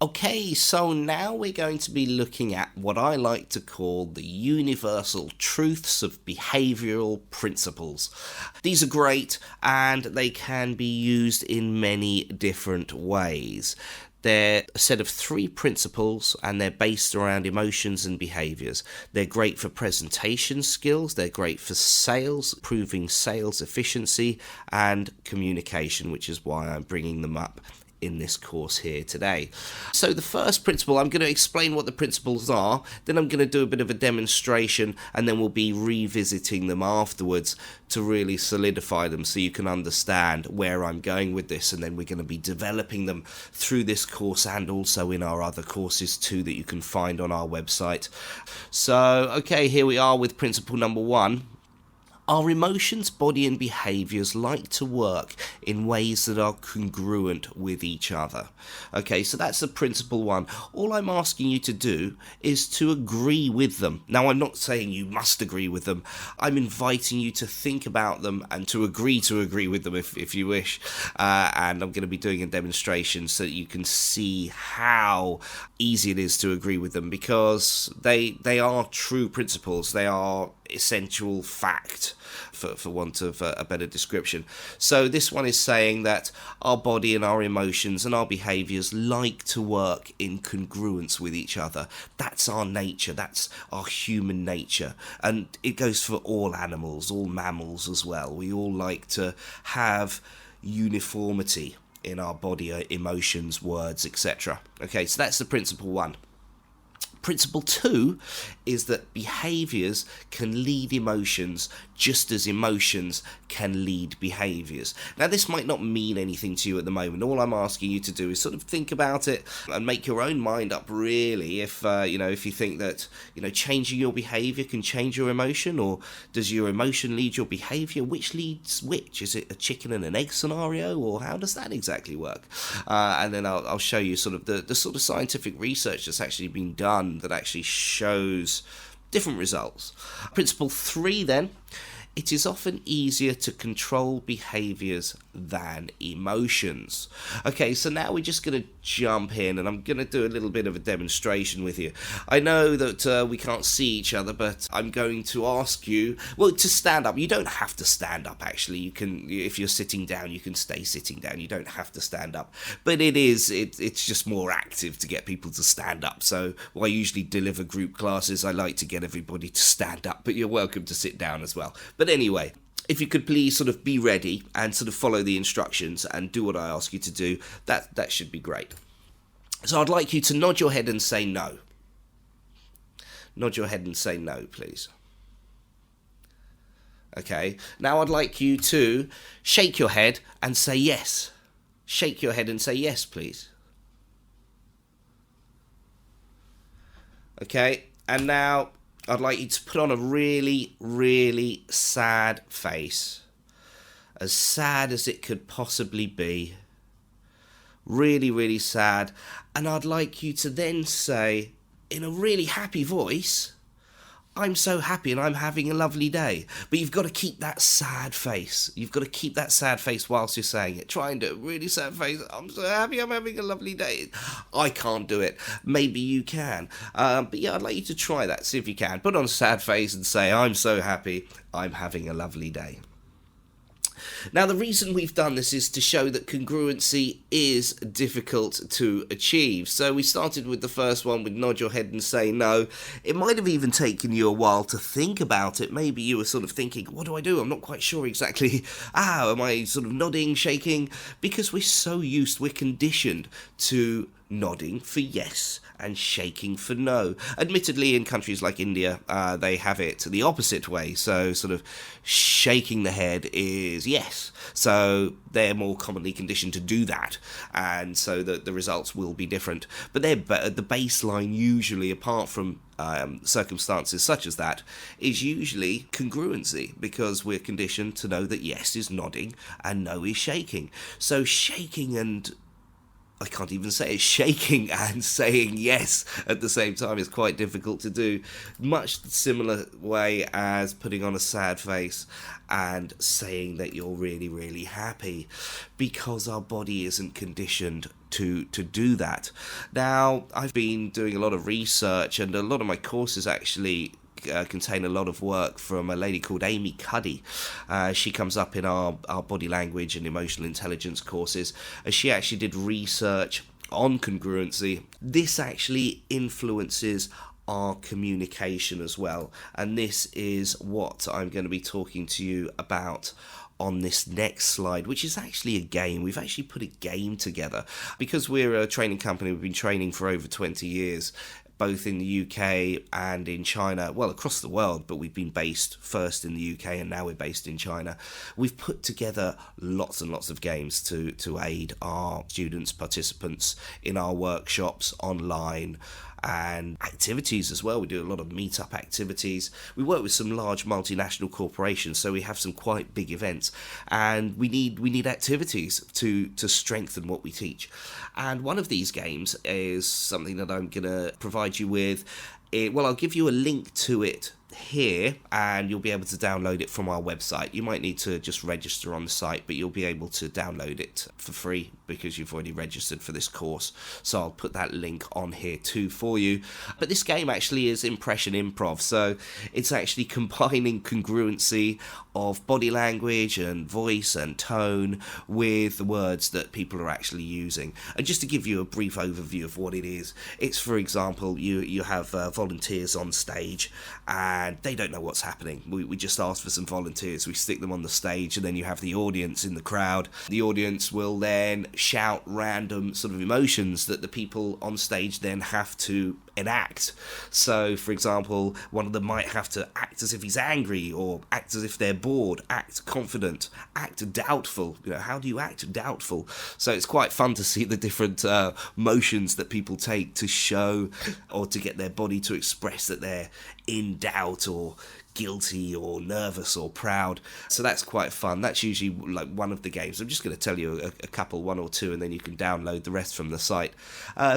Okay, so now we're going to be looking at what I like to call the universal truths of behavioral principles. These are great and they can be used in many different ways. They're a set of 3 principles and they're based around emotions and behaviors. They're great for presentation skills, they're great for sales, improving sales efficiency, and communication, which is why I'm bringing them up in this course here today. So the first principle, I'm going to explain what the principles are, then I'm going to do a bit of a demonstration, and then we'll be revisiting them afterwards to really solidify them so you can understand where I'm going with this, and then we're going to be developing them through this course and also in our other courses too that you can find on our website. So, okay, here we are with principle number 1. Our emotions, body and behaviours like to work in ways that are congruent with each other. Okay, so that's the principle 1. All I'm asking you to do is to agree with them. Now, I'm not saying you must agree with them. I'm inviting you to think about them and to agree with them if you wish. And I'm going to be doing a demonstration so that you can see how easy it is to agree with them, because they are true principles. They are essential fact, for want of a better description. So this one is saying that our body and our emotions and our behaviours like to work in congruence with each other. That's our nature, that's our human nature, and it goes for all animals, all mammals as well. We all like to have uniformity in our body, emotions, words, etc. Okay, so that's the principle 1. Principle 2 is that behaviours can lead emotions just as emotions can lead behaviours. Now, this might not mean anything to you at the moment. All I'm asking you to do is sort of think about it and make your own mind up, really, if you think that changing your behaviour can change your emotion, or does your emotion lead your behaviour? Which leads which? Is it a chicken and an egg scenario, or how does that exactly work? And then I'll show you sort of the sort of scientific research that's actually been done that actually shows different results. Principle 3 then, it is often easier to control behaviours than emotions. Okay, so now we're just going to jump in and I'm going to do a little bit of a demonstration with you. I know that we can't see each other, but I'm going to ask you, to stand up. You don't have to stand up, actually. You can, if you're sitting down, you can stay sitting down. You don't have to stand up. But it's just more active to get people to stand up. So while I usually deliver group classes, I like to get everybody to stand up, but you're welcome to sit down as well. But anyway, if you could please sort of be ready and sort of follow the instructions and do what I ask you to do, that should be great. So I'd like you to nod your head and say no. Nod your head and say no, please. Okay, now I'd like you to shake your head and say yes. Shake your head and say yes, please. Okay, and now I'd like you to put on a really, really sad face. As sad as it could possibly be. Really, really sad. And I'd like you to then say, in a really happy voice, I'm so happy and I'm having a lovely day. But you've got to keep that sad face. You've got to keep that sad face whilst you're saying it. Try and do a really sad face. I'm so happy, I'm having a lovely day. I can't do it. Maybe you can. But yeah, I'd like you to try that. See if you can. Put on a sad face and say, I'm so happy, I'm having a lovely day. Now, the reason we've done this is to show that congruency is difficult to achieve. So we started with the first one with nod your head and say no. It might have even taken you a while to think about it. Maybe you were sort of thinking, what do I do? I'm not quite sure exactly. Am I sort of nodding, shaking? Because we're conditioned to nodding for yes and shaking for no. Admittedly, in countries like India, they have it the opposite way. So sort of shaking the head is yes. So they're more commonly conditioned to do that. And so the results will be different. But the baseline usually, apart from circumstances such as that, is usually congruency, because we're conditioned to know that yes is nodding and no is shaking. So shaking and I can't even say it, shaking and saying yes at the same time is quite difficult to do. Much similar way as putting on a sad face and saying that you're really, really happy, because our body isn't conditioned to do that. Now, I've been doing a lot of research, and a lot of my courses actually contain a lot of work from a lady called Amy Cuddy. She comes up in our body language and emotional intelligence courses. She actually did research on congruency. This actually influences our communication as well, and this is what I'm going to be talking to you about on this next slide, which is actually a game. We've actually put a game together because we're a training company. We've been training for over 20 years, both in the UK and in China, well, across the world, but we've been based first in the UK and now we're based in China. We've put together lots and lots of games to aid our students, participants in our workshops online, and activities as well. We do a lot of meetup activities. We work with some large multinational corporations, so we have some quite big events, and we need activities to strengthen what we teach. And one of these games is something that I'm going to provide you with. I'll give you a link to it here, and you'll be able to download it from our website. You might need to just register on the site, but you'll be able to download it for free because you've already registered for this course. So I'll put that link on here too for you. But this game actually is impression improv, so it's actually combining congruency of body language and voice and tone with the words that people are actually using. And just to give you a brief overview of what it is, it's, for example, you have volunteers on stage, and they don't know what's happening. We just ask for some volunteers, we stick them on the stage, and then you have the audience in the crowd. The audience will then shout random sort of emotions that the people on stage then have to enact. So, for example, one of them might have to act as if he's angry, or act as if they're bored, act confident, act doubtful. How do you act doubtful? So it's quite fun to see the different motions that people take to show or to get their body to express that they're in doubt or guilty or nervous or proud. So that's quite fun. That's usually like one of the games. I'm just going to tell you a couple, one or two, and then you can download the rest from the site.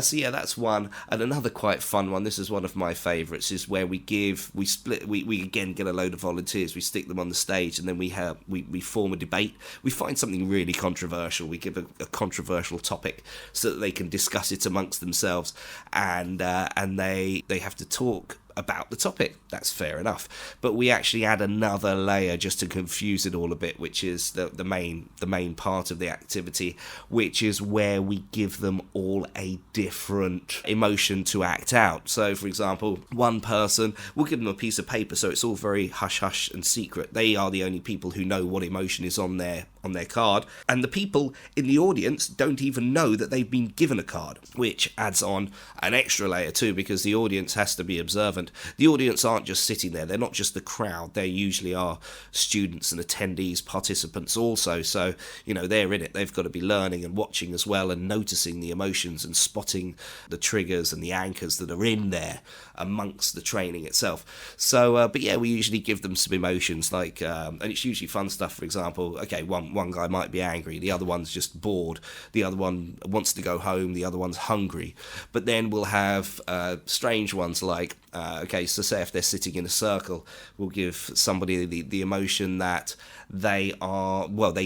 So yeah, that's one. And another quite fun one, this is one of my favourites, is where we again get a load of volunteers, we stick them on the stage, and then we form a debate. We find something really controversial, we give a controversial topic so that they can discuss it amongst themselves, and they have to talk about the topic. That's fair enough, but we actually add another layer just to confuse it all a bit, which is the main part of the activity, which is where we give them all a different emotion to act out. So, for example, one person, we'll give them a piece of paper, so it's all very hush-hush and secret. They are the only people who know what emotion is on their card, and the people in the audience don't even know that they've been given a card, which adds on an extra layer too, because the audience has to be observant. The audience aren't just sitting there, they're not just the crowd, they usually are students and attendees, participants also, so they're in it. They've got to be learning and watching as well, and noticing the emotions and spotting the triggers and the anchors that are in there amongst the training itself. So but yeah, we usually give them some emotions, like and it's usually fun stuff. For example, okay, one guy might be angry, the other one's just bored, the other one wants to go home, the other one's hungry. But then we'll have strange ones like okay, so say if they're sitting in a circle, we'll give somebody the emotion that they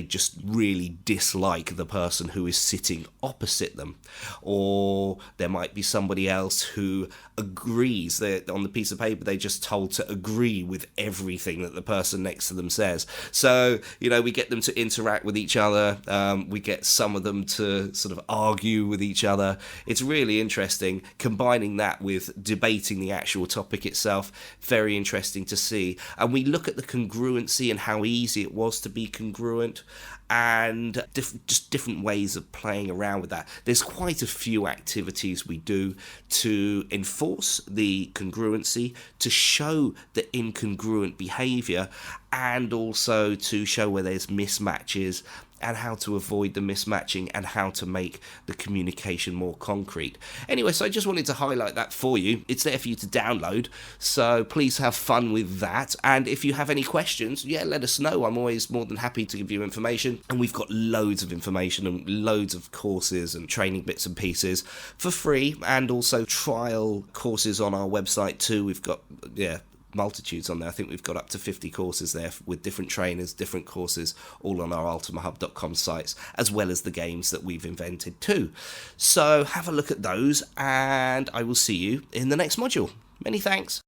just really dislike the person who is sitting opposite them. Or there might be somebody else who agrees. On the piece of paper, they're just told to agree with everything that the person next to them says. So, we get them to interact with each other. We get some of them to sort of argue with each other. It's really interesting, combining that with debating the actual topic itself. Very interesting to see. And we look at the congruency and how easy it was to be congruent, and just different ways of playing around with that. There's quite a few activities we do to enforce the congruency, to show the incongruent behaviour, and also to show where there's mismatches and how to avoid the mismatching and how to make the communication more concrete. Anyway, so I just wanted to highlight that for you. It's there for you to download, so please have fun with that. And if you have any questions, let us know. I'm always more than happy to give you information, and we've got loads of information and loads of courses and training bits and pieces for free, and also trial courses on our website too. We've got multitudes on there. I think we've got up to 50 courses there with different trainers, different courses, all on our ultimahub.com sites, as well as the games that we've invented too. So have a look at those, and I will see you in the next module. Many thanks.